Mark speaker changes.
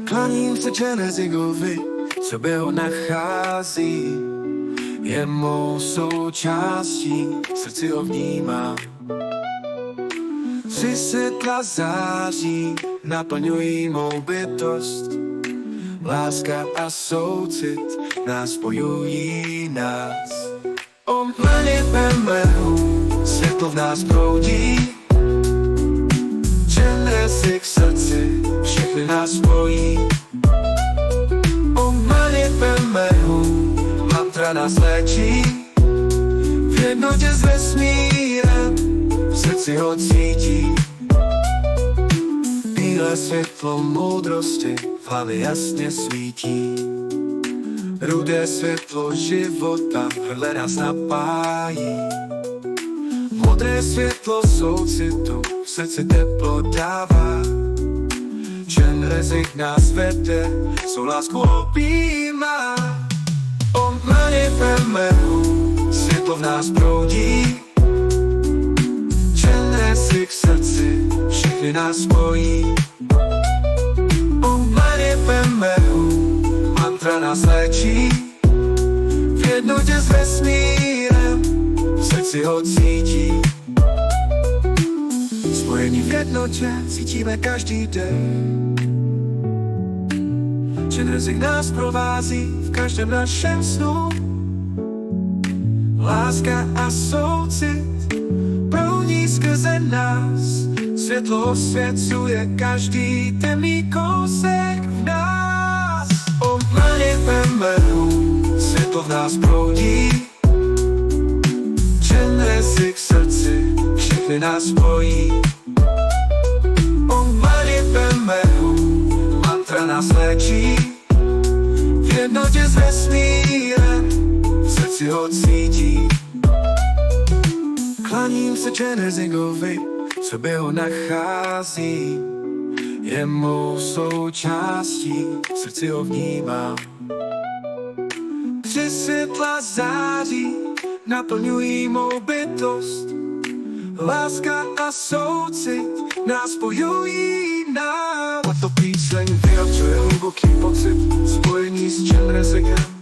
Speaker 1: Klaním se Genezigovi, co by ho nachází, je mou součástí, v srdci ho vnímám. Tři světla září, naplňují mou bytost. Láska a soucit nás spojují nás. O mlnivém mlehu světlo v nás proudí. Genezik srdci všechny nás spojí. O mlnivém mlehu mantra nás léčí. V jednotě s vesmírem v srdci ho cítí. Bílé světlo moudrosti v hlavě jasně svítí. Rudé světlo života v hrdle nás napájí. Modré světlo soucitu v srdci teplo dává. Genezik nás vede, svou lásku objímá. O mlnivém mlehu světlo v nás proudí. Genezik srdci všechny nás spojí. O mlnivém mlehu mantra nás léčí. V jednotě s vesmírem v srdci ho cítí. Spojení v jednotě cítíme každý den. Genezik nás provází v každém našem snu. Láska a soucit prouní skrze nás. Světlo osvěcuje každý temný kousek v nás. O mlnivém mlehu světlo v nás proudí. Genezik srdci všechny nás spojí. O mlnivém mlehu mantra nás léčí. V jednotě s vesmírem v srdci ho cítí. Klaním se Genezigovi, co by ho nachází, je mou součástí, v srdci ho vnímám. Tři světla září, naplňují mou bytost. Láska a soucit nás spojují nám. Tato píseň vyjadřuje hluboký pocit spojení s Genezigem.